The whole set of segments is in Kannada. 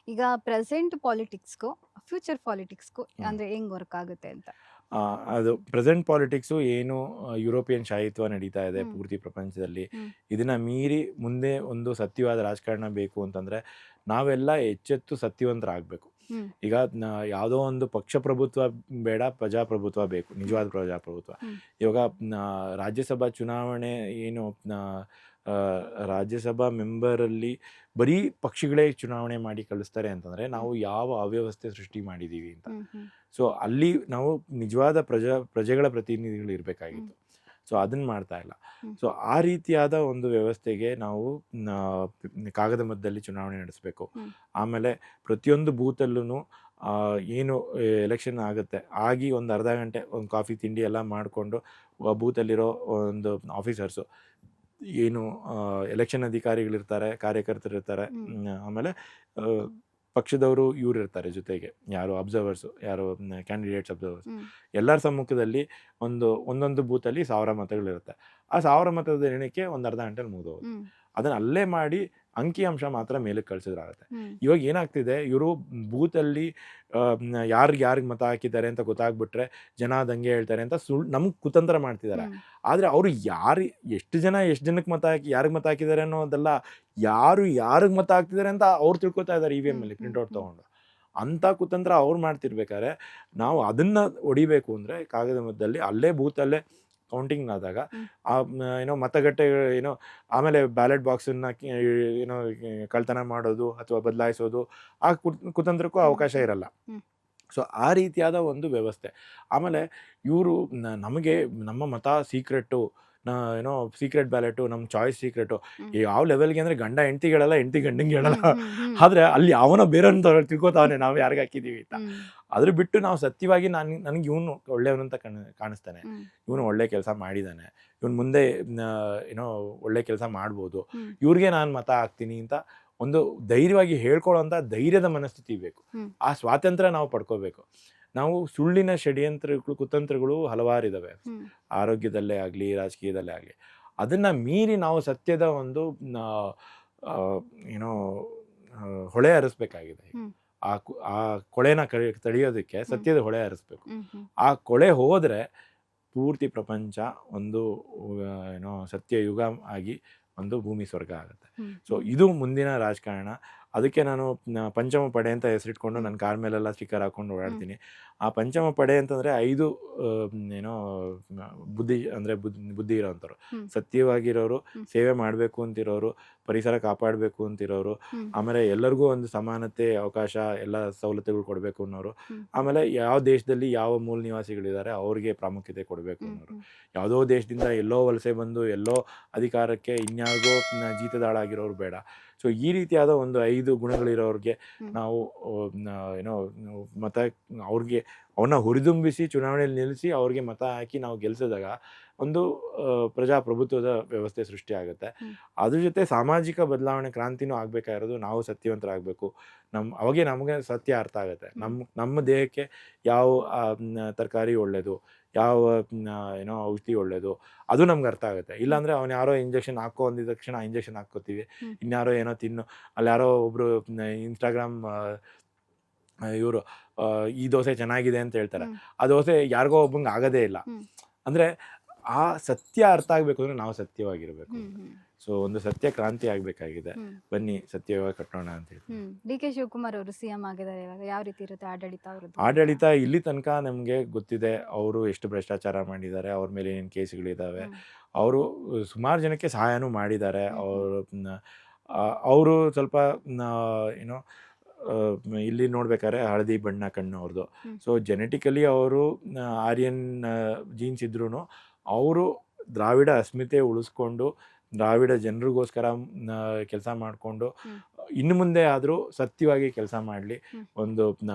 ಈಗ ಪ್ರೆಸೆಂಟ್ ಪಾಲಿಟಿಕ್ಸ್‌ಗೂ, ಫ್ಯೂಚರ್ ಪಾಲಿಟಿಕ್ಸ್‌ಗೂ ಅಂದ್ರೆ ಹೆಂಗ್ ವರ್ಕ್ ಆಗುತ್ತೆ ಅಂತ? ಅದು ಪ್ರೆಸೆಂಟ್ ಪಾಲಿಟಿಕ್ಸು ಏನು ಯುರೋಪಿಯನ್ ಶಾಹಿತ್ವ ನಡೀತಾ ಇದೆ ಹ್ಮ್. ಪೂರ್ತಿ ಪ್ರಪಂಚದಲ್ಲಿ. ಹ್ಮ್. ಇದನ್ನ ಮೀರಿ ಮುಂದೆ ಒಂದು ಸತ್ಯವಾದ ರಾಜಕಾರಣ ಬೇಕು ಅಂತಂದ್ರೆ ನಾವೆಲ್ಲ ಎಚ್ಚೆತ್ತು ಸತ್ಯವಂತರಾಗಬೇಕು. ಹ್ಮ್. ಈಗ ಯಾವುದೋ ಒಂದು ಪಕ್ಷ ಪ್ರಭುತ್ವ ಬೇಡ, ಪ್ರಜಾಪ್ರಭುತ್ವ ಬೇಕು, ಹ್ಮ್. ನಿಜವಾದ ಪ್ರಜಾಪ್ರಭುತ್ವ. ಹ್ಮ್. ಇವಾಗ ರಾಜ್ಯಸಭಾ ಚುನಾವಣೆ ಏನು ಆ, ರಾಜ್ಯಸಭಾ ಮೆಂಬರಲ್ಲಿ ಬರೀ ಪಕ್ಷಿಗಳೇ ಚುನಾವಣೆ ಮಾಡಿ ಕಳಿಸ್ತಾರೆ ಅಂತಂದರೆ ಹ್ಮ್. ನಾವು ಯಾವ ಅವ್ಯವಸ್ಥೆ ಸೃಷ್ಟಿ ಮಾಡಿದ್ದೀವಿ ಅಂತ. ಹ್ಮ್. ಹ್ಮ್. ಸೊ ಅಲ್ಲಿ ನಾವು ನಿಜವಾದ ಪ್ರಜೆಗಳ ಪ್ರತಿನಿಧಿಗಳು ಹ್ಮ್. ಇರಬೇಕಾಗಿತ್ತು. ಸೊ ಅದನ್ನು ಮಾಡ್ತಾ ಇಲ್ಲ. ಹ್ಮ್. ಸೊ ಆ ರೀತಿಯಾದ ಒಂದು ವ್ಯವಸ್ಥೆಗೆ ನಾವು ಕಾಗದ ಮದ್ದದಲ್ಲಿ ಚುನಾವಣೆ ನಡೆಸಬೇಕು. ಹ್ಮ್. ಆಮೇಲೆ ಪ್ರತಿಯೊಂದು ಬೂತಲ್ಲೂ ಏನು ಎಲೆಕ್ಷನ್ ಆಗುತ್ತೆ ಆಗಿ ಒಂದು ಅರ್ಧ ಗಂಟೆ ಒಂದು ಕಾಫಿ ತಿಂಡಿ ಎಲ್ಲ ಮಾಡಿಕೊಂಡು ಬೂತಲ್ಲಿರೋ ಒಂದು ಆಫೀಸರ್ಸು ಏನು ಎಲೆಕ್ಷನ್ ಅಧಿಕಾರಿಗಳಿರ್ತಾರೆ, ಕಾರ್ಯಕರ್ತರಿರ್ತಾರೆ, ಹ್ಮ್. ಆಮೇಲೆ ಪಕ್ಷದವರು ಇವ್ರು ಇರ್ತಾರೆ ಜೊತೆಗೆ, ಯಾರು ಅಬ್ಸರ್ವರ್ಸು, ಯಾರು ಕ್ಯಾಂಡಿಡೇಟ್ಸ್ ಅಬ್ಸರ್ವರ್ಸ್, ಹ್ಮ್. ಎಲ್ಲರ ಸಮ್ಮುಖದಲ್ಲಿ ಒಂದೊಂದು ಬೂತಲ್ಲಿ 1000 ಮತಗಳಿರುತ್ತೆ. ಆ 1000 ಮತದ ಎಣಿಕೆ ಒಂದು ಅರ್ಧ ಗಂಟೆಲಿ ಮುಗಿದೋಗುತ್ತೆ. ಹ್ಮ್. ಅದನ್ನು ಅಲ್ಲೇ ಮಾಡಿ ಅಂಕಿಅಂಶ ಮಾತ್ರ ಮೇಲಕ್ಕೆ ಕಳಿಸಿದ್ರಾಗುತ್ತೆ. ಹ್ಮ್. ಇವಾಗ ಏನಾಗ್ತಿದೆ, ಇವರು ಬೂತಲ್ಲಿ ಯಾರಿಗೆ ಮತ ಹಾಕಿದ್ದಾರೆ ಅಂತ ಗೊತ್ತಾಗ್ಬಿಟ್ರೆ ಜನ ದಂಗೆ ಹೇಳ್ತಾರೆ ಅಂತ ನಮ್ಗೆ ಕುತಂತ್ರ ಮಾಡ್ತಿದ್ದಾರೆ. ಹ್ಮ್. ಆದರೆ ಅವರು ಎಷ್ಟು ಜನಕ್ಕೆ ಮತ ಹಾಕಿ ಯಾರಿಗೆ ಮತ ಹಾಕಿದ್ದಾರೆ ಅನ್ನೋದಲ್ಲ, ಯಾರಿಗೆ ಮತ ಹಾಕ್ತಿದ್ದಾರೆ ಅಂತ ಅವ್ರು ತಿಳ್ಕೊತಾ ಇದ್ದಾರೆ ಇ ವಿ ಎಮ್ ಅಲ್ಲಿ ಪ್ರಿಂಟ್ಔಟ್ ತೊಗೊಂಡು. ಅಂಥ ಕುತಂತ್ರ ಅವ್ರು ಮಾಡ್ತಿರ್ಬೇಕಾದ್ರೆ ನಾವು ಅದನ್ನು ಹೊಡಿಬೇಕು ಅಂದರೆ ಕಾಗದ ಮದ್ದದಲ್ಲಿ ಅಲ್ಲೇ ಬೂತಲ್ಲೇ ಕೌಂಟಿಂಗ್ ಆದಾಗ ಏನೋ ಮತಗಟ್ಟೆ ಏನೋ ಆಮೇಲೆ ಬ್ಯಾಲೆಟ್ ಬಾಕ್ಸನ್ನು ಏನೋ ಕಳ್ತನ ಮಾಡೋದು ಅಥವಾ ಬದಲಾಯಿಸೋದು ಆ ಕುತಂತ್ರಕ್ಕೂ ಅವಕಾಶ ಇರಲ್ಲ. ಸೊ ಆ ರೀತಿಯಾದ ಒಂದು ವ್ಯವಸ್ಥೆ. ಆಮೇಲೆ ಇವರು ನಮಗೆ ನಮ್ಮ ಮತ ಸೀಕ್ರೆಟು, ಏನೋ ಸೀಕ್ರೆಟ್ ಬ್ಯಾಲೆಟು, ನಮ್ಮ ಚಾಯ್ಸ್ ಸೀಕ್ರೆಟು, ಯಾವ ಲೆವೆಲ್ಗೆ ಅಂದರೆ ಗಂಡ ಹೆಂಡ್ತಿಗೆ ಹೇಳಲ್ಲ, ಹೆಂಡ್ತಿ ಗಂಡಂಗೆ ಹೇಳಲ್ಲ. ಆದರೆ ಅಲ್ಲಿ ಅವನ ಬೇರೆಯವ್ರನ್ನ ತಿಳ್ಕೊತಾವನೆ ನಾವು ಯಾರಿಗೆ ಹಾಕಿದ್ದೀವಿ ಅಂತ. ಅದ್ರ ಬಿಟ್ಟು ನಾವು ಸತ್ಯವಾಗಿ ನನಗೆ ಇವನು ಒಳ್ಳೆಯವನು ಅಂತ ಕಾಣಿಸ್ತಾನೆ, ಇವನು ಒಳ್ಳೆ ಕೆಲಸ ಮಾಡಿದ್ದಾನೆ, ಇವನು ಮುಂದೆ ಏನೋ ಒಳ್ಳೆ ಕೆಲಸ ಮಾಡ್ಬೋದು, ಇವ್ರಿಗೆ ನಾನು ಮತ ಹಾಕ್ತೀನಿ ಅಂತ ಒಂದು ಧೈರ್ಯವಾಗಿ ಹೇಳ್ಕೊಳ್ಳೋಂಥ ಧೈರ್ಯದ ಮನಸ್ಥಿತಿ ಬೇಕು. ಆ ಸ್ವಾತಂತ್ರ್ಯ ನಾವು ಪಡ್ಕೋಬೇಕು. ನಾವು ಸುಳ್ಳಿನ ಷಡ್ಯಂತ್ರಗಳು, ಕುತಂತ್ರಗಳು ಹಲವಾರಿದ್ದಾವೆ, ಆರೋಗ್ಯದಲ್ಲೇ ಆಗಲಿ, ರಾಜಕೀಯದಲ್ಲೇ ಆಗಲಿ. ಅದನ್ನು ಮೀರಿ ನಾವು ಸತ್ಯದ ಒಂದು ಏನೋ ಹೊಳೆ ಹರಿಸ್ಬೇಕಾಗಿದೆ. ಆ ಕೊಳೆನ ತಡೆಯೋದಕ್ಕೆ ಸತ್ಯದ ಹೊಳೆ ಹರಿಸ್ಬೇಕು. ಆ ಕೊಳೆ ಹೋದರೆ ಪೂರ್ತಿ ಪ್ರಪಂಚ ಒಂದು ಏನೋ ಸತ್ಯಯುಗ ಆಗಿ ಒಂದು ಭೂಮಿ ಸ್ವರ್ಗ ಆಗುತ್ತೆ. ಸೊ ಇದು ಮುಂದಿನ ರಾಜಕಾರಣ. ಅದಕ್ಕೆ ನಾನು ಪಂಚಮ ಪಡೆ ಅಂತ ಹೆಸರಿಟ್ಕೊಂಡು ನನ್ನ ಕಾರ್ ಮೇಲೆಲ್ಲ ಸ್ಟಿಕ್ಕರ್ ಹಾಕ್ಕೊಂಡು ಓಡಾಡ್ತೀನಿ. ಆ ಪಂಚಮ ಪಡೆ ಅಂತಂದರೆ 5 ಏನೋ ಬುದ್ಧಿ ಇರೋವಂಥವ್ರು, ಸತ್ಯವಾಗಿರೋರು, ಸೇವೆ ಮಾಡಬೇಕು ಅಂತಿರೋರು, ಪರಿಸರ ಕಾಪಾಡಬೇಕು ಅಂತಿರೋರು, ಆಮೇಲೆ ಎಲ್ಲರಿಗೂ ಒಂದು ಸಮಾನತೆ, ಅವಕಾಶ, ಎಲ್ಲ ಸವಲತ್ತುಗಳು ಕೊಡಬೇಕು ಅನ್ನೋರು, ಆಮೇಲೆ ಯಾವ ದೇಶದಲ್ಲಿ ಯಾವ ಮೂಲ ನಿವಾಸಿಗಳಿದ್ದಾರೆ ಅವ್ರಿಗೆ ಪ್ರಾಮುಖ್ಯತೆ ಕೊಡಬೇಕು ಅನ್ನೋರು, ಯಾವುದೋ ದೇಶದಿಂದ ಎಲ್ಲೋ ವಲಸೆ ಬಂದು ಎಲ್ಲೋ ಅಧಿಕಾರಕ್ಕೆ ಇನ್ಯಾರಿಗೋ ಜೀತದಾಳಾಗಿರೋರು ಬೇಡ. ಸೊ ಈ ರೀತಿಯಾದ ಒಂದು 5 ಗುಣಗಳಿರೋರಿಗೆ ನಾವು ಏನೋ ಮತ ಅವ್ರಿಗೆ ಅವನ್ನ ಹುರಿದುಂಬಿಸಿ ಚುನಾವಣೆಯಲ್ಲಿ ನಿಲ್ಲಿಸಿ ಅವ್ರಿಗೆ ಮತ ಹಾಕಿ ನಾವು ಗೆಲ್ಲಿಸಿದಾಗ ಒಂದು ಪ್ರಜಾಪ್ರಭುತ್ವದ ವ್ಯವಸ್ಥೆ ಸೃಷ್ಟಿ ಆಗುತ್ತೆ. ಅದ್ರ ಜೊತೆ ಸಾಮಾಜಿಕ ಬದಲಾವಣೆ ಕ್ರಾಂತಿನೂ ಆಗಬೇಕಾಗಿರೋದು ನಾವು ಸತ್ಯವಂತರಾಗಬೇಕು. ಅವಾಗೆ ನಮಗೆ ಸತ್ಯ ಅರ್ಥ ಆಗುತ್ತೆ. ನಮ್ಮ ದೇಹಕ್ಕೆ ಯಾವ ತರಕಾರಿ ಒಳ್ಳೆಯದು, ಯಾವ ಏನೋ ಔಷಧಿ ಒಳ್ಳೆಯದು, ಅದು ನಮ್ಗೆ ಅರ್ಥ ಆಗುತ್ತೆ. ಇಲ್ಲಾಂದರೆ ಅವ್ನು ಯಾರೋ ಇಂಜೆಕ್ಷನ್ ಹಾಕೋ ಅಂದಿದ ತಕ್ಷಣ ಇಂಜೆಕ್ಷನ್ ಹಾಕ್ಕೋತೀವಿ. ಇನ್ಯಾರೋ ಏನೋ ಅಲ್ಲಿ ಯಾರೋ ಒಬ್ಬರು ಇನ್ಸ್ಟಾಗ್ರಾಮ್ ಇವರು ಈ ದೋಸೆ ಚೆನ್ನಾಗಿದೆ ಅಂತ ಹೇಳ್ತಾರೆ. ಆ ದೋಸೆ ಯಾರಿಗೋ ಒಬ್ಬಂಗೆ ಆಗೋದೇ ಇಲ್ಲ. ಅಂದರೆ ಆ ಸತ್ಯ ಅರ್ಥ ಆಗಬೇಕು ಅಂದರೆ ನಾವು ಸತ್ಯವಾಗಿರಬೇಕು. ಸೊ ಒಂದು ಸತ್ಯ ಕ್ರಾಂತಿ ಆಗಬೇಕಾಗಿದೆ. ಬನ್ನಿ ಸತ್ಯವಾಗಿ ಕಟ್ಟೋಣ ಅಂತ ಹೇಳಿ. ಡಿ ಕೆ ಶಿವಕುಮಾರ್ ಅವರು ಸಿಎಂ ಆಗಿದ್ದಾರೆ. ಇವಾಗ ಯಾವ ರೀತಿ ಇರುತ್ತೆ ಆಡಳಿತ ಅವರದ್ದು? ಆಡಳಿತ ಇಲ್ಲಿ ತನಕ ನಮಗೆ ಗೊತ್ತಿದೆ, ಅವರು ಎಷ್ಟು ಭ್ರಷ್ಟಾಚಾರ ಮಾಡಿದ್ದಾರೆ, ಅವ್ರ ಮೇಲೆ ಏನೇನು ಕೇಸ್ಗಳಿದ್ದಾವೆ, ಅವರು ಸುಮಾರು ಜನಕ್ಕೆ ಸಹಾಯನೂ ಮಾಡಿದ್ದಾರೆ. ಅವರು ಸ್ವಲ್ಪ ಏನೋ ಇಲ್ಲಿ ನೋಡ್ಬೇಕಾದ್ರೆ ಹಳದಿ ಬಣ್ಣ ಕಣ್ಣು ಅವ್ರದ್ದು. ಸೊ ಜೆನೆಟಿಕಲಿ ಅವರು ಆರ್ಯನ್ ಜೀನ್ಸ್ ಇದ್ರೂ ಅವರು ದ್ರಾವಿಡ ಅಸ್ಮಿತೆ ಉಳಿಸ್ಕೊಂಡು ದ್ರಾವಿಡ ಜನರಿಗೋಸ್ಕರ ಕೆಲಸ ಮಾಡಿಕೊಂಡು ಇನ್ನು ಮುಂದೆ ಆದರೂ ಸತ್ಯವಾಗಿ ಕೆಲಸ ಮಾಡಲಿ. ಒಂದು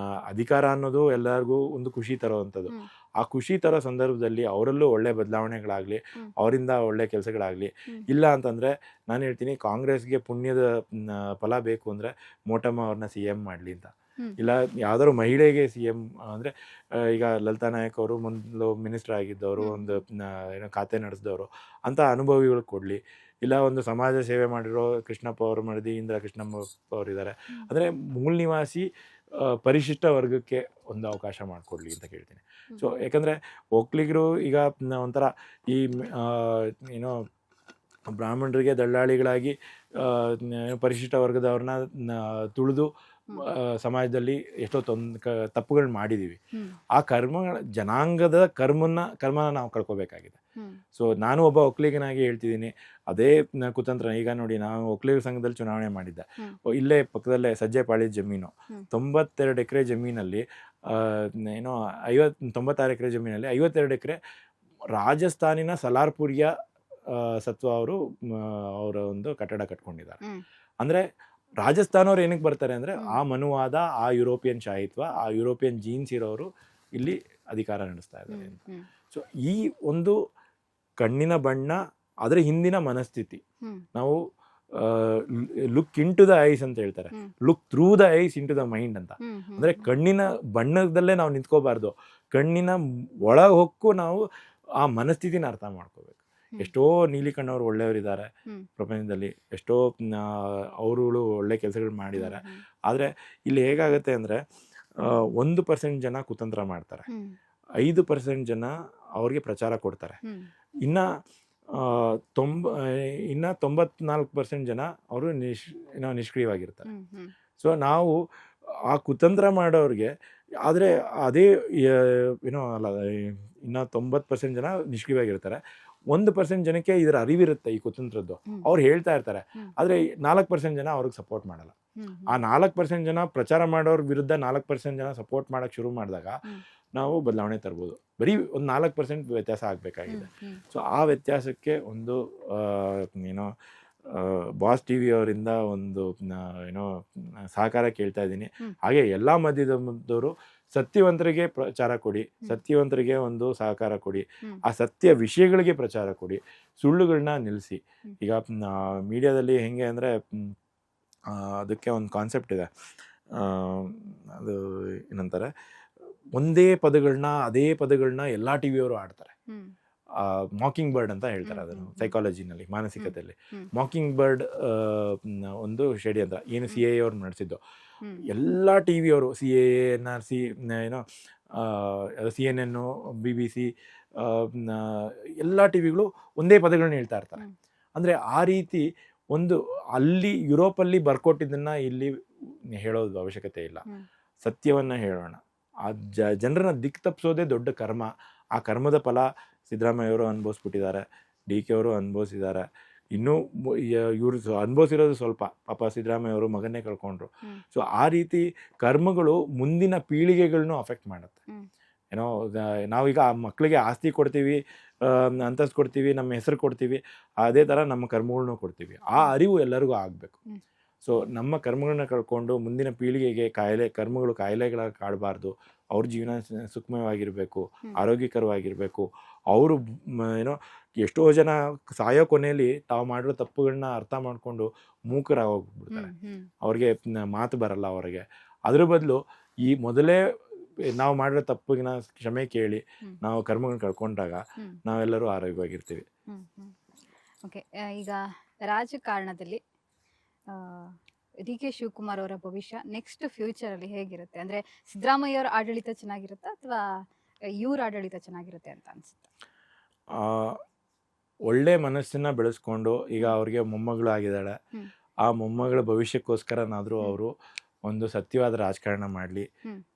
ಅಧಿಕಾರ ಅನ್ನೋದು ಎಲ್ಲರಿಗೂ ಒಂದು ಖುಷಿ ತರೋವಂಥದ್ದು. ಆ ಖುಷಿ ತರೋ ಸಂದರ್ಭದಲ್ಲಿ ಅವರಲ್ಲೂ ಒಳ್ಳೆ ಬದಲಾವಣೆಗಳಾಗಲಿ, ಅವರಿಂದ ಒಳ್ಳೆ ಕೆಲಸಗಳಾಗಲಿ. ಇಲ್ಲ ಅಂತಂದರೆ ನಾನು ಹೇಳ್ತೀನಿ, ಕಾಂಗ್ರೆಸ್ಗೆ ಪುಣ್ಯದ ಫಲ ಬೇಕು ಅಂದರೆ ಮೋಟಮ್ಮ ಅವ್ರನ್ನ CM ಮಾಡಲಿ ಅಂತ. ಇಲ್ಲ ಯಾವ್ದಾದ್ರು ಮಹಿಳೆಗೆ CM ಅಂದರೆ, ಈಗ ಲಲಿತಾ ನಾಯಕ್ ಅವರು ಮೊದಲು ಮಿನಿಸ್ಟರ್ ಆಗಿದ್ದವರು, ಒಂದು ಏನೋ ಖಾತೆ ನಡೆಸಿದವರು, ಅಂಥ ಅನುಭವಿಗಳು ಕೊಡಲಿ. ಇಲ್ಲ ಒಂದು ಸಮಾಜ ಸೇವೆ ಮಾಡಿರೋ ಕೃಷ್ಣಪ್ಪ ಅವರು ಮಡದಿ ಇಂದ್ರ ಕೃಷ್ಣಪ್ಪ ಅವರಿದ್ದಾರೆ, ಅಂದರೆ ಮೂಲ ನಿವಾಸಿ ಪರಿಶಿಷ್ಟ ವರ್ಗಕ್ಕೆ ಒಂದು ಅವಕಾಶ ಮಾಡಿಕೊಡ್ಲಿ ಅಂತ ಕೇಳ್ತೀನಿ. ಸೊ ಯಾಕಂದರೆ ಒಕ್ಕಲಿಗರು ಈಗ ಒಂಥರ ಈ ಏನೋ ಬ್ರಾಹ್ಮಣರಿಗೆ ದಳ್ಳಾಳಿಗಳಾಗಿ ಪರಿಶಿಷ್ಟ ವರ್ಗದವ್ರನ್ನ ತುಳಿದು ಸಮಾಜದಲ್ಲಿ ಎಷ್ಟೋ ತಪ್ಪುಗಳು ಮಾಡಿದ್ದೀವಿ. ಆ ಜನಾಂಗದ ಕರ್ಮನ ನಾವು ಕಳ್ಕೊಬೇಕಾಗಿದೆ. ಸೊ ನಾನು ಒಬ್ಬ ಒಕ್ಕಲಿಗನಾಗಿ ಹೇಳ್ತಿದ್ದೀನಿ, ಅದೇ ಕುತಂತ್ರ. ಈಗ ನೋಡಿ, ನಾನು ಒಕ್ಕಲಿಗರ ಸಂಘದಲ್ಲಿ ಚುನಾವಣೆ ಮಾಡಿದ್ದೆ. ಇಲ್ಲೇ ಪಕ್ಕದಲ್ಲೇ ಸಜ್ಜೆಪಾಳ್ಯದ ಜಮೀನು, 92 ಎಕರೆ ಜಮೀನಲ್ಲಿ ಏನೋ 96 ಎಕರೆ ಜಮೀನಲ್ಲಿ 52 ಎಕರೆ ರಾಜಸ್ಥಾನಿನ ಸಲಾರ್ಪುರಿಯ ಸತ್ವ ಅವರು ಅವರ ಒಂದು ಕಟ್ಟಡ ಕಟ್ಕೊಂಡಿದ್ದಾರೆ. ಅಂದರೆ ರಾಜಸ್ಥಾನವ್ರು ಏನಕ್ಕೆ ಬರ್ತಾರೆ ಅಂದರೆ, ಆ ಮನುವಾದ, ಆ ಯುರೋಪಿಯನ್ ಶಾಹಿತ್ವ, ಆ ಯುರೋಪಿಯನ್ ಜೀನ್ಸ್ ಇರೋರು ಇಲ್ಲಿ ಅಧಿಕಾರ ನಡೆಸ್ತಾ ಇದ್ದಾರೆ ಅಂತ. ಸೊ ಈ ಒಂದು ಕಣ್ಣಿನ ಬಣ್ಣ, ಅದರ ಹಿಂದಿನ ಮನಸ್ಥಿತಿ, ನಾವು look into the eyes ಅಂತ ಹೇಳ್ತಾರೆ, look through the eyes into the mind ಅಂತ. ಅಂದರೆ ಕಣ್ಣಿನ ಬಣ್ಣದಲ್ಲೇ ನಾವು ನಿಂತ್ಕೋಬಾರ್ದು, ಕಣ್ಣಿನ ಒಳಗೆ ಹೊಕ್ಕು ನಾವು ಆ ಮನಸ್ಥಿತಿನ ಅರ್ಥ ಮಾಡ್ಕೋಬೇಕು. ಎಷ್ಟೋ ನೀಲಿ ಕಣ್ಣವರು ಒಳ್ಳೆಯವರಿದ್ದಾರೆ ಪ್ರಪಂಚದಲ್ಲಿ, ಎಷ್ಟೋ ಅವರುಗಳು ಒಳ್ಳೆ ಕೆಲಸಗಳು ಮಾಡಿದ್ದಾರೆ. ಆದರೆ ಇಲ್ಲಿ ಹೇಗಾಗುತ್ತೆ ಅಂದರೆ, 1% ಜನ ಕುತಂತ್ರ ಮಾಡ್ತಾರೆ, 5% ಜನ ಅವ್ರಿಗೆ ಪ್ರಚಾರ ಕೊಡ್ತಾರೆ, ಇನ್ನು 94% ಜನ ಅವರು ನಿಷ್ಕ್ರಿಯವಾಗಿರ್ತಾರೆ. ಸೊ ನಾವು ಆ ಕುತಂತ್ರ ಮಾಡೋರಿಗೆ, ಆದರೆ ಅದೇ ಏನೋ ಅಲ್ಲ, ಇನ್ನು 90% ಜನ ನಿಷ್ಕ್ರಿಯವಾಗಿರ್ತಾರೆ. 1% ಜನಕ್ಕೆ ಇದರ ಅರಿವಿರುತ್ತೆ ಈ ಕುತಂತ್ರದ್ದು, ಅವ್ರು ಹೇಳ್ತಾ ಇರ್ತಾರೆ. ಆದರೆ 4% ಜನ ಅವ್ರಿಗೆ ಸಪೋರ್ಟ್ ಮಾಡಲ್ಲ. ಆ 4% ಜನ ಪ್ರಚಾರ ಮಾಡೋರ ವಿರುದ್ಧ 4% ಜನ ಸಪೋರ್ಟ್ ಮಾಡೋಕ್ಕೆ ಶುರು ಮಾಡಿದಾಗ ನಾವು ಬದಲಾವಣೆ ತರ್ಬೋದು. ಬರೀ ಒಂದು 4% ವ್ಯತ್ಯಾಸ ಆಗಬೇಕಾಗಿದೆ. ಸೊ ಆ ವ್ಯತ್ಯಾಸಕ್ಕೆ ಒಂದು ಏನೋ ಬಾಸ್ TV ಅವರಿಂದ ಒಂದು ಏನೋ ಸಹಕಾರ ಕೇಳ್ತಾ ಇದ್ದೀನಿ. ಹಾಗೆ ಎಲ್ಲ ಮಾಧ್ಯಮದವರು ಸತ್ಯವಂತರಿಗೆ ಪ್ರಚಾರ ಕೊಡಿ, ಸತ್ಯವಂತರಿಗೆ ಒಂದು ಸಹಕಾರ ಕೊಡಿ, ಆ ಸತ್ಯ ವಿಷಯಗಳಿಗೆ ಪ್ರಚಾರ ಕೊಡಿ, ಸುಳ್ಳುಗಳನ್ನ ನಿಲ್ಲಿಸಿ. ಈಗ ಮೀಡಿಯಾದಲ್ಲಿ ಹೆಂಗೆ ಅಂದರೆ, ಅದಕ್ಕೆ ಒಂದು ಕಾನ್ಸೆಪ್ಟ್ ಇದೆ, ಅದು ಏನಂತಾರೆ, ಒಂದೇ ಪದಗಳನ್ನ, ಅದೇ ಪದಗಳನ್ನ ಎಲ್ಲ TVಯವರು ಆಡ್ತಾರೆ. ಮಾಕಿಂಗ್ ಬರ್ಡ್ ಅಂತ ಹೇಳ್ತಾರೆ ಅದನ್ನು ಸೈಕಾಲಜಿನಲ್ಲಿ, ಮಾನಸಿಕತೆಯಲ್ಲಿ. ಮಾಕಿಂಗ್ ಬರ್ಡ್ ಒಂದು ಷಡ್ಯಂತ್ರ, ಏನು CAA ಅವ್ರು ನಡೆಸಿದ್ದು. ಎಲ್ಲ TVಯವರು CAA, NRC, ಏನೋ CNN, BBC, ಎಲ್ಲ TVಗಳು ಒಂದೇ ಪದಗಳನ್ನ ಹೇಳ್ತಾ ಇರ್ತಾರೆ. ಅಂದರೆ ಆ ರೀತಿ ಒಂದು ಅಲ್ಲಿ ಯುರೋಪಲ್ಲಿ ಬರ್ಕೊಟ್ಟಿದ್ದನ್ನು ಇಲ್ಲಿ ಹೇಳೋದು ಅವಶ್ಯಕತೆ ಇಲ್ಲ. ಸತ್ಯವನ್ನು ಹೇಳೋಣ. ಆ ಜನರನ್ನ ದಿಕ್ಕು ತಪ್ಪಿಸೋದೇ ದೊಡ್ಡ ಕರ್ಮ. ಆ ಕರ್ಮದ ಫಲ ಸಿದ್ದರಾಮಯ್ಯವರು ಅನುಭವಿಸ್ಬಿಟ್ಟಿದ್ದಾರೆ, DK ಅವರು ಅನುಭವಿಸಿದ್ದಾರೆ. ಇನ್ನೂ ಇವರು ಅನುಭವಿಸಿರೋದು ಸ್ವಲ್ಪ, ಪಾಪ ಸಿದ್ದರಾಮಯ್ಯವರು ಮಗನ್ನೇ ಕಳ್ಕೊಂಡ್ರು. ಸೊ ಆ ರೀತಿ ಕರ್ಮಗಳು ಮುಂದಿನ ಪೀಳಿಗೆಗಳನ್ನೂ ಅಫೆಕ್ಟ್ ಮಾಡುತ್ತೆ. ಏನೋ ನಾವೀಗ ಆ ಮಕ್ಕಳಿಗೆ ಆಸ್ತಿ ಕೊಡ್ತೀವಿ, ಅಂತಸ್ತು ಕೊಡ್ತೀವಿ, ನಮ್ಮ ಹೆಸರು ಕೊಡ್ತೀವಿ, ಅದೇ ಥರ ನಮ್ಮ ಕರ್ಮಗಳನ್ನೂ ಕೊಡ್ತೀವಿ. ಆ ಅರಿವು ಎಲ್ಲರಿಗೂ ಆಗಬೇಕು. ಸೊ ನಮ್ಮ ಕರ್ಮಗಳನ್ನ ಕಳ್ಕೊಂಡು ಮುಂದಿನ ಪೀಳಿಗೆಗೆ ಕರ್ಮಗಳು ಕಾಯಿಲೆಗಳಾಗಿ ಕಾಡಬಾರ್ದು. ಅವ್ರ ಜೀವನ ಸುಖಮಯವಾಗಿರಬೇಕು, ಆರೋಗ್ಯಕರವಾಗಿರಬೇಕು. ಅವರು ಏನೋ ಎಷ್ಟೋ ಜನ ಸಾಯೋ ಕೊನೆಯಲ್ಲಿ ತಾವು ಮಾಡಿರೋ ತಪ್ಪುಗಳನ್ನ ಅರ್ಥ ಮಾಡಿಕೊಂಡು ಮೂಕರಾಗೋಗ್ಬಿಡ್ತಾರೆ, ಅವ್ರಿಗೆ ಮಾತು ಬರಲ್ಲ ಅವ್ರಿಗೆ. ಅದ್ರ ಬದಲು ಈ ಮೊದಲೇ ನಾವು ಮಾಡಿರೋ ತಪ್ಪಿನ ಕ್ಷಮೆ ಕೇಳಿ ನಾವು ಕರ್ಮಗಳನ್ನ ಕಳ್ಕೊಂಡಾಗ ನಾವೆಲ್ಲರೂ ಆರೋಗ್ಯವಾಗಿರ್ತೀವಿ. ಓಕೆ, ಈಗ ರಾಜಕಾರಣದಲ್ಲಿ DK ಶಿವಕುಮಾರ್ ಅವರ ಭವಿಷ್ಯ ನೆಕ್ಸ್ಟ್ ಫ್ಯೂಚರಲ್ಲಿ ಹೇಗಿರುತ್ತೆ? ಅಂದರೆ ಸಿದ್ದರಾಮಯ್ಯ ಅವರ ಆಡಳಿತ ಚೆನ್ನಾಗಿರುತ್ತಾ ಅಥವಾ ಇವ್ರ ಆಡಳಿತ ಚೆನ್ನಾಗಿರುತ್ತೆ ಅಂತ ಅನಿಸುತ್ತೆ? ಒಳ್ಳೆ ಮನಸ್ಸನ್ನ ಬೆಳೆಸ್ಕೊಂಡು, ಈಗ ಅವ್ರಿಗೆ ಮೊಮ್ಮಗಳಾಗಿದ್ದಾಳೆ, ಆ ಮೊಮ್ಮಗಳ ಭವಿಷ್ಯಕ್ಕೋಸ್ಕರನಾದರೂ ಅವರು ಒಂದು ಸತ್ಯವಾದ ರಾಜಕಾರಣ ಮಾಡಲಿ,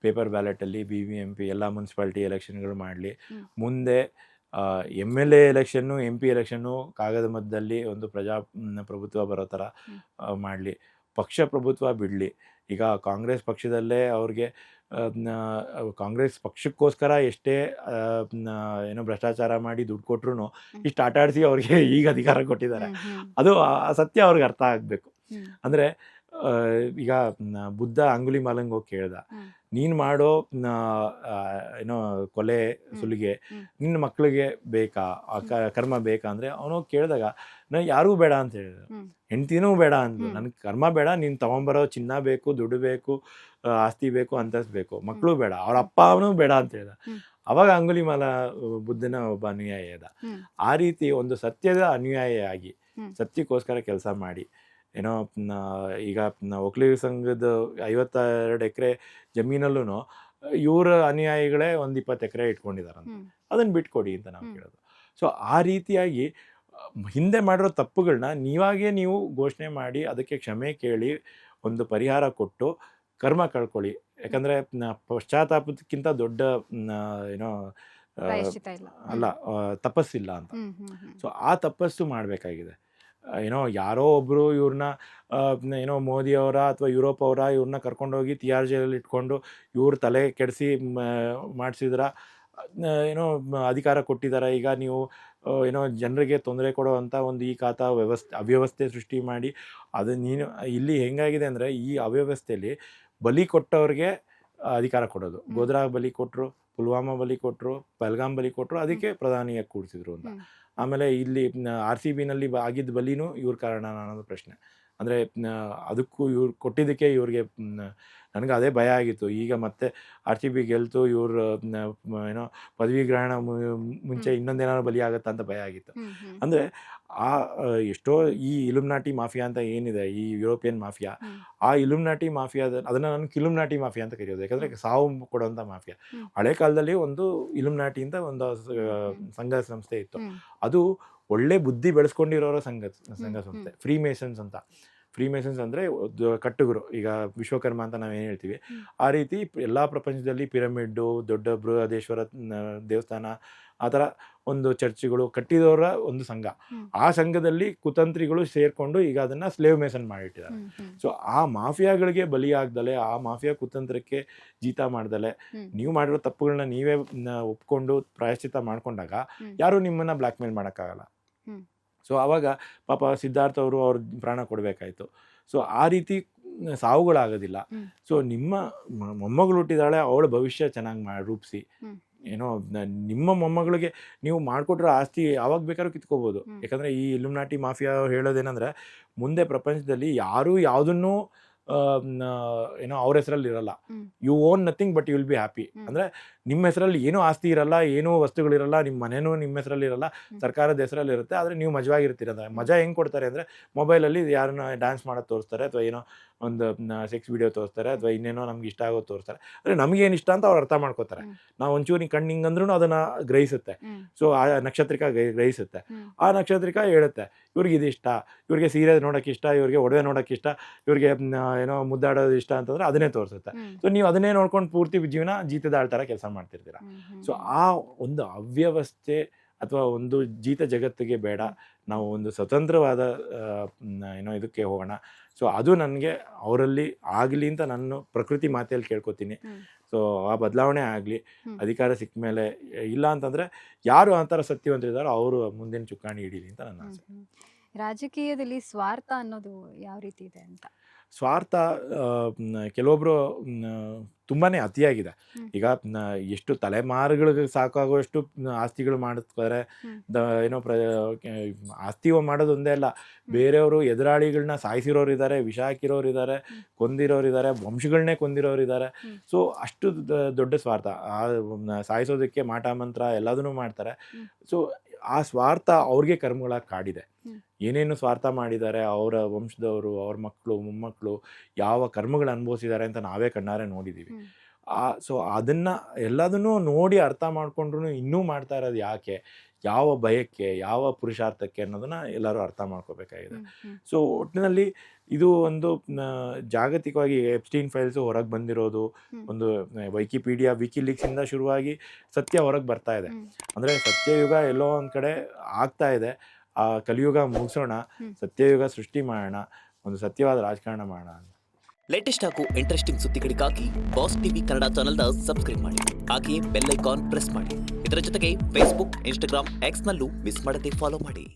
ಪೇಪರ್ ಬ್ಯಾಲೆಟಲ್ಲಿ BBMP ಎಲ್ಲ ಮುನ್ಸಿಪಾಲ್ಟಿ ಎಲೆಕ್ಷನ್ಗಳು ಮಾಡಲಿ, ಮುಂದೆ MLA ಎಲೆಕ್ಷನ್ನು MP ಎಲೆಕ್ಷನ್ನು ಕಾಗದ ಮಧ್ಯದಲ್ಲಿ ಒಂದು ಪ್ರಭುತ್ವ ಬರೋ ಥರ ಮಾಡಲಿ, ಪಕ್ಷ ಪ್ರಭುತ್ವ ಬಿಡಲಿ. ಈಗ ಕಾಂಗ್ರೆಸ್ ಪಕ್ಷದಲ್ಲೇ ಅವ್ರಿಗೆ ಕಾಂಗ್ರೆಸ್ ಪಕ್ಷಕ್ಕೋಸ್ಕರ ಎಷ್ಟೇ ಏನೋ ಭ್ರಷ್ಟಾಚಾರ ಮಾಡಿ ದುಡ್ಡು ಕೊಟ್ರು ಇಷ್ಟು ಆಟ ಆಡಿಸಿ ಅವ್ರಿಗೆ ಈಗ ಅಧಿಕಾರ ಕೊಟ್ಟಿದ್ದಾರೆ. ಅದು ಆ ಸತ್ಯ ಅವ್ರಿಗೆ ಅರ್ಥ ಆಗಬೇಕು. ಅಂದರೆ ಈಗ ಬುದ್ಧ ಅಂಗುಲಿ ಮಾಲಂಗ್ ಹೋಗಿ ಕೇಳ್ದ, ನೀನು ಮಾಡೋ ಏನೋ ಕೊಲೆ ಸುಲಿಗೆ ನಿನ್ನ ಮಕ್ಕಳಿಗೆ ಬೇಕಾ ಕರ್ಮ ಬೇಕಾ ಅಂದರೆ ಅವನು ಕೇಳಿದಾಗ ನಾನು ಯಾರಿಗೂ ಬೇಡ ಅಂತ ಹೇಳಿದ್ರು, ಹೆಂಡ್ತಿನೂ ಬೇಡ ಅಂದ್ರು, ನನಗೆ ಕರ್ಮ ಬೇಡ, ನೀನು ತೊಗೊಂಬರೋ ಚಿನ್ನ ಬೇಕು, ದುಡ್ಡು ಬೇಕು, ಆಸ್ತಿ ಬೇಕು, ಅಂತಸ್ತು ಬೇಕು, ಮಕ್ಕಳು ಬೇಡ, ಅವ್ರ ಅಪ್ಪ ಅವನು ಬೇಡ ಅಂತ ಹೇಳ್ದ. ಅವಾಗ ಅಂಗುಲಿಮಾಲ ಬುದ್ಧನ ಒಬ್ಬ ಅನುಯಾಯಿ ಅದ. ಆ ರೀತಿ ಒಂದು ಸತ್ಯದ ಅನುಯಾಯಿಯಾಗಿ ಸತ್ಯಕ್ಕೋಸ್ಕರ ಕೆಲಸ ಮಾಡಿ ಏನೋ ಈಗ ಒಕ್ಕಲಿಗರ ಸಂಘದ 52 ಎಕರೆ ಜಮೀನಲ್ಲೂ ಇವರ ಅನುಯಾಯಿಗಳೇ ಒಂದು 20 ಎಕರೆ ಇಟ್ಕೊಂಡಿದಾರಂತ, ಅದನ್ನು ಬಿಟ್ಕೊಡಿ ಅಂತ ನಾವು ಕೇಳೋದು. ಸೊ ಆ ರೀತಿಯಾಗಿ ಹಿಂದೆ ಮಾಡಿರೋ ತಪ್ಪುಗಳನ್ನ ನೀವು ಘೋಷಣೆ ಮಾಡಿ ಅದಕ್ಕೆ ಕ್ಷಮೆ ಕೇಳಿ ಒಂದು ಪರಿಹಾರ ಕೊಟ್ಟು ಕರ್ಮ ಕಳ್ಕೊಳ್ಳಿ. ಯಾಕಂದರೆ ಪಶ್ಚಾತ್ತಾಪಕ್ಕಿಂತ ದೊಡ್ಡ ಏನೋ ಅಲ್ಲ ತಪಸ್ಸಿಲ್ಲ ಅಂತ. ಸೊ ಆ ತಪಸ್ಸು ಮಾಡಬೇಕಾಗಿದೆ. ಏನೋ ಯಾರೋ ಒಬ್ಬರು ಇವ್ರನ್ನ ಏನೋ ಮೋದಿ ಅವರ ಅಥವಾ ಯುರೋಪ್ ಅವರ ಇವ್ರನ್ನ ಕರ್ಕೊಂಡೋಗಿ ತಿಹಾರ್ ಜೈಲಲ್ಲಿ ಇಟ್ಕೊಂಡು ಇವ್ರ ತಲೆ ಕೆಡಿಸಿ ಮಾಡಿಸಿದ್ರ, ಏನೋ ಅಧಿಕಾರ ಕೊಟ್ಟಿದ್ದಾರೆ, ಈಗ ನೀವು ಏನೋ ಜನರಿಗೆ ತೊಂದರೆ ಕೊಡುವಂಥ ಒಂದು ಈ ಅವ್ಯವಸ್ಥೆ ಸೃಷ್ಟಿ ಮಾಡಿ ಅದು ನೀನು ಇಲ್ಲಿ ಹೆಂಗಾಗಿದೆ ಅಂದರೆ ಈ ಅವ್ಯವಸ್ಥೆಯಲ್ಲಿ ಬಲಿ ಕೊಟ್ಟವ್ರಿಗೆ ಅಧಿಕಾರ ಕೊಡೋದು. ಗೋಧ್ರಾ ಬಲಿ ಕೊಟ್ಟರು, ಪುಲ್ವಾಮಾ ಬಲಿ ಕೊಟ್ಟರು, ಪಹಲ್ಗಾಮ್ ಬಲಿ ಕೊಟ್ಟರು, ಅದಕ್ಕೆ ಪ್ರಧಾನಿಯಾಗಿ ಕೂಡಿಸಿದ್ರು ಅಂತ. ಆಮೇಲೆ ಇಲ್ಲಿ RCBನಲ್ಲಿ ಆಗಿದ್ದ ಬಲಿನೂ ಇವ್ರ ಕಾರಣ ಅನ್ನೋದು ಪ್ರಶ್ನೆ. ಅಂದರೆ ಅದಕ್ಕೂ ಇವ್ರು ಕೊಟ್ಟಿದ್ದಕ್ಕೆ ಇವ್ರಿಗೆ ನನಗೆ ಅದೇ ಭಯ ಆಗಿತ್ತು. ಈಗ ಮತ್ತೆ RCB ಗೆಲ್ತು, ಇವ್ರು ಏನೋ ಪದವಿ ಗ್ರಹಣ ಮುಂಚೆ ಇನ್ನೊಂದೇನಾದ್ರು ಬಲಿ ಆಗುತ್ತಾ ಅಂತ ಭಯ ಆಗಿತ್ತು. ಅಂದರೆ ಎಷ್ಟೋ ಈ ಇಲುಮಿನಾಟಿ ಮಾಫಿಯಾ ಅಂತ ಏನಿದೆ, ಈ ಯುರೋಪಿಯನ್ ಮಾಫಿಯಾ, ಆ ಇಲುಮಿನಾಟಿ ಮಾಫಿಯಾದ ಅದನ್ನು ನಾನು ಕಿಲುಮಿನಾಟಿ ಮಾಫಿಯಾ ಅಂತ ಕರೆಯೋದು. ಯಾಕಂದರೆ ಸಾವು ಕೊಡುವಂಥ ಮಾಫಿಯಾ. ಹಳೆ ಕಾಲದಲ್ಲಿ ಒಂದು ಇಲುಮಿನಾಟಿ ಅಂತ ಒಂದು ಸಂಘ ಸಂಸ್ಥೆ ಇತ್ತು. ಅದು ಒಳ್ಳೆ ಬುದ್ಧಿ ಬೆಳೆಸ್ಕೊಂಡಿರೋರ ಸಂಘ ಸಂಸ್ಥೆ, ಫ್ರೀ ಮೇಸನ್ಸ್ ಅಂತ. ಫ್ರೀ ಮೇಸನ್ಸ್ ಅಂದರೆ ಕಟ್ಟುಗರು, ಈಗ ವಿಶ್ವಕರ್ಮ ಅಂತ ನಾವೇನು ಹೇಳ್ತೀವಿ, ಆ ರೀತಿ ಎಲ್ಲ ಪ್ರಪಂಚದಲ್ಲಿ ಪಿರಮಿಡ್ಡು, ದೊಡ್ಡ ಬೃಹದೇಶ್ವರ ದೇವಸ್ಥಾನ, ಆ ಥರ ಒಂದು ಚರ್ಚ್ಗಳು ಕಟ್ಟಿದವರ ಒಂದು ಸಂಘ. ಆ ಸಂಘದಲ್ಲಿ ಕುತಂತ್ರಿಗಳು ಸೇರಿಕೊಂಡು ಈಗ ಅದನ್ನು ಸ್ಲೇವ್ ಮೇಸನ್ ಮಾಡಿಟ್ಟಿದ್ದಾರೆ. ಸೊ ಆ ಮಾಫಿಯಾಗಳಿಗೆ ಬಲಿಯಾಗ್ದಲೆ, ಆ ಮಾಫಿಯಾ ಕುತಂತ್ರಕ್ಕೆ ಜೀತ ಮಾಡ್ದಲೆ, ನೀವು ಮಾಡಿರೋ ತಪ್ಪುಗಳನ್ನ ನೀವೇ ಒಪ್ಕೊಂಡು ಪ್ರಾಯಶ್ಚಿತ್ತ ಮಾಡ್ಕೊಂಡಾಗ ಯಾರೂ ನಿಮ್ಮನ್ನು ಬ್ಲ್ಯಾಕ್ ಮೇಲ್ ಮಾಡೋಕ್ಕಾಗಲ್ಲ. ಸೊ ಆವಾಗ ಪಾಪ ಸಿದ್ಧಾರ್ಥ ಅವರು ಅವ್ರ ಪ್ರಾಣ ಕೊಡಬೇಕಾಯ್ತು. ಸೊ ಆ ರೀತಿ ಸಾವುಗಳಾಗೋದಿಲ್ಲ. ಸೊ ನಿಮ್ಮ ಮೊಮ್ಮಗಳು ಹುಟ್ಟಿದಾಳೆ, ಅವಳ ಭವಿಷ್ಯ ಚೆನ್ನಾಗಿ ರೂಪಿಸಿ, ಏನೋ ನಿಮ್ಮ ಮೊಮ್ಮಗಳಿಗೆ ನೀವು ಮಾಡಿಕೊಟ್ರೆ ಆಸ್ತಿ ಯಾವಾಗ ಬೇಕಾದ್ರೂ ಕಿತ್ಕೋಬೋದು. ಯಾಕಂದರೆ ಈ ಇಲುಮಿನಾಟಿ ಮಾಫಿಯಾ ಹೇಳೋದೇನೆಂದರೆ, ಮುಂದೆ ಪ್ರಪಂಚದಲ್ಲಿ ಯಾರೂ ಯಾವುದನ್ನೂ ಏನೋ ಅವ್ರ ಹೆಸರಲ್ಲಿ ಇರಲ್ಲ. You own nothing but you will be happy. ಅಂದರೆ ನಿಮ್ಮ ಹೆಸರಲ್ಲಿ ಏನೂ ಆಸ್ತಿ ಇರಲ್ಲ, ಏನೂ ವಸ್ತುಗಳಿರಲ್ಲ, ನಿಮ್ಮ ಮನೇನೂ ನಿಮ್ಮ ಹೆಸರಲ್ಲಿ ಇರಲ್ಲ, ಸರ್ಕಾರದ ಹೆಸರಲ್ಲಿ ಇರುತ್ತೆ, ಆದರೆ ನೀವು ಮಜವಾಗಿರ್ತೀರ. ಮಜಾ ಹೆಂಗೆ ಕೊಡ್ತಾರೆ ಅಂದರೆ, ಮೊಬೈಲಲ್ಲಿ ಯಾರನ್ನ ಡ್ಯಾನ್ಸ್ ಮಾಡೋದು ತೋರಿಸ್ತಾರೆ, ಅಥವಾ ಏನೋ ಒಂದು ಸೆಕ್ಸ್ ವಿಡಿಯೋ ತೋರಿಸ್ತಾರೆ, ಅಥವಾ ಇನ್ನೇನೋ ನಮ್ಗೆ ಇಷ್ಟ ಆಗೋದು ತೋರಿಸ್ತಾರೆ. ಅಂದರೆ ನಮಗೇನು ಇಷ್ಟ ಅಂತ ಅವ್ರು ಅರ್ಥ ಮಾಡ್ಕೋತಾರೆ. ನಾವು ಒಂಚೂರು ನೀವು ಕಣ್ಣು ಹಿಂಗಂದ್ರೂ ಅದನ್ನು ಗ್ರಹಿಸುತ್ತೆ. ಸೊ ಆ ನಕ್ಷತ್ರಿಕ ಗ್ರಹಿಸುತ್ತೆ. ಆ ನಕ್ಷತ್ರಿಕ ಹೇಳುತ್ತೆ, ಇವ್ರಿಗೆ ಇದು ಇಷ್ಟ, ಇವ್ರಿಗೆ ಸೀರೆ ನೋಡೋಕೆ ಇಷ್ಟ, ಇವ್ರಿಗೆ ಒಡವೆ ನೋಡೋಕೆ ಇಷ್ಟ, ಇವ್ರಿಗೆ ಏನೋ ಮುದ್ದಾಡೋದು ಇಷ್ಟ ಅಂತಂದ್ರೆ ಅದನ್ನೇ ತೋರಿಸುತ್ತೆ. ಸೊ ನೀವು ಅದನ್ನೇ ನೋಡ್ಕೊಂಡು ಪೂರ್ತಿ ಜೀವನ ಜೀತದಾಳ್ ಥರ ಕೆಲಸ ಮಾಡ್ತಿರ್ತೀರ. ಸೊ ಆ ಒಂದು ಅವ್ಯವಸ್ಥೆ ಅಥವಾ ಒಂದು ಜೀತ ಜಗತ್ತಿಗೆ ಬೇಡ, ನಾವು ಒಂದು ಸ್ವತಂತ್ರವಾದ ಏನೋ ಇದಕ್ಕೆ ಹೋಗೋಣ. ಸೊ ಅದು ನನಗೆ ಅವರಲ್ಲಿ ಆಗಲಿ ಅಂತ ನಾನು ಪ್ರಕೃತಿ ಮಾತೆಯಲ್ಲಿ ಕೇಳ್ಕೊತೀನಿ. ಸೊ ಆ ಬದಲಾವಣೆ ಆಗಲಿ ಅಧಿಕಾರ ಸಿಕ್ಕ ಮೇಲೆ. ಇಲ್ಲ ಅಂತಂದರೆ ಯಾರು ಆ ಥರ ಸತ್ಯವಂತರಿದ್ದಾರೋ ಅವರು ಮುಂದಿನ ಚುಕ್ಕಾಣಿ ಹಿಡೀಲಿ ಅಂತ ನನ್ನ ಆಸೆ. ರಾಜಕೀಯದಲ್ಲಿ ಸ್ವಾರ್ಥ ಅನ್ನೋದು ಯಾವ ರೀತಿ ಇದೆ ಅಂತ? ಸ್ವಾರ್ಥ ಕೆಲವೊಬ್ಬರು ತುಂಬಾ ಅತಿಯಾಗಿದೆ. ಈಗ ಎಷ್ಟು ತಲೆಮಾರುಗಳಿಗೆ ಸಾಕಾಗುವಷ್ಟು ಆಸ್ತಿಗಳು ಮಾಡ್ತಾರೆ. ಏನೋ ಆಸ್ತಿ ಮಾಡೋದು ಒಂದೇ ಅಲ್ಲ, ಬೇರೆಯವರು ಎದುರಾಳಿಗಳನ್ನ ಸಾಯಿಸಿರೋರು ಇದ್ದಾರೆ, ವಿಷ ಹಾಕಿರೋರು ಇದ್ದಾರೆ, ಕೊಂದಿರೋರು ಇದ್ದಾರೆ, ವಂಶಗಳನ್ನೇ ಕೊಂದಿರೋರು ಇದ್ದಾರೆ. ಸೊ ಅಷ್ಟು ದೊಡ್ಡ ಸ್ವಾರ್ಥ. ಸಾಯಿಸೋದಕ್ಕೆ ಮಾಟ ಮಂತ್ರ ಎಲ್ಲದನ್ನೂ ಮಾಡ್ತಾರೆ. ಸೊ ಆ ಸ್ವಾರ್ಥ ಅವ್ರಿಗೆ ಕರ್ಮಗಳಾಗಿ ಕಾಡಿದೆ. ಏನೇನು ಸ್ವಾರ್ಥ ಮಾಡಿದ್ದಾರೆ ಅವರ ವಂಶದವರು, ಅವ್ರ ಮಕ್ಕಳು ಮೊಮ್ಮಕ್ಕಳು ಯಾವ ಕರ್ಮಗಳು ಅನುಭವಿಸಿದ್ದಾರೆ ಅಂತ ನಾವೇ ಕಣ್ಣಾರೆ ನೋಡಿದ್ದೀವಿ. ಸೊ ಅದನ್ನು ಎಲ್ಲದನ್ನೂ ನೋಡಿ ಅರ್ಥ ಮಾಡ್ಕೊಂಡ್ರು ಇನ್ನೂ ಮಾಡ್ತಾ ಇರೋದು ಯಾಕೆ, ಯಾವ ಭಯಕ್ಕೆ, ಯಾವ ಪುರುಷಾರ್ಥಕ್ಕೆ ಅನ್ನೋದನ್ನು ಎಲ್ಲರೂ ಅರ್ಥ ಮಾಡ್ಕೋಬೇಕಾಗಿದೆ. ಸೊ ಒಟ್ಟಿನಲ್ಲಿ ಇದು ಒಂದು ಜಾಗತಿಕವಾಗಿ ಎಪ್ಸ್ಟೀನ್ ಫೈಲ್ಸು ಹೊರಗೆ ಬಂದಿರೋದು, ಒಂದು ವಿಕಿಪೀಡಿಯಾ ವಿಕಿಲೀಕ್ಸಿಂದ ಶುರುವಾಗಿ ಸತ್ಯ ಹೊರಗೆ ಬರ್ತಾ ಇದೆ. ಅಂದರೆ ಸತ್ಯಯುಗ ಎಲ್ಲೋ ಒಂದು ಕಡೆ ಆಗ್ತಾ ಇದೆ. ಆ ಕಲಿಯುಗ ಮುಗಿಸೋಣ, ಸತ್ಯಯುಗ ಸೃಷ್ಟಿ ಮಾಡೋಣ, ಒಂದು ಸತ್ಯವಾದ ರಾಜಕಾರಣ ಮಾಡೋಣ. ಲೇಟೆಸ್ಟ್ ಹಾಗೂ ಇಂಟ್ರೆಸ್ಟಿಂಗ್ ಸುದ್ದಿಗಳಿಗಾಗಿ ಬಾಸ್ ಟಿವಿ ಕನ್ನಡ ಚಾನೆಲ್ನ ಸಬ್ಸ್ಕ್ರೈಬ್ ಮಾಡಿ. ಹಾಗೆಯೇ ಬೆಲ್ ಐಕಾನ್ ಪ್ರೆಸ್ ಮಾಡಿ. ಇದರ ಜೊತೆಗೆ ಫೇಸ್ಬುಕ್, ಇನ್ಸ್ಟಾಗ್ರಾಮ್, ಎಕ್ಸ್ನಲ್ಲೂ ಮಿಸ್ ಮಾಡದೆ ಫಾಲೋ ಮಾಡಿ.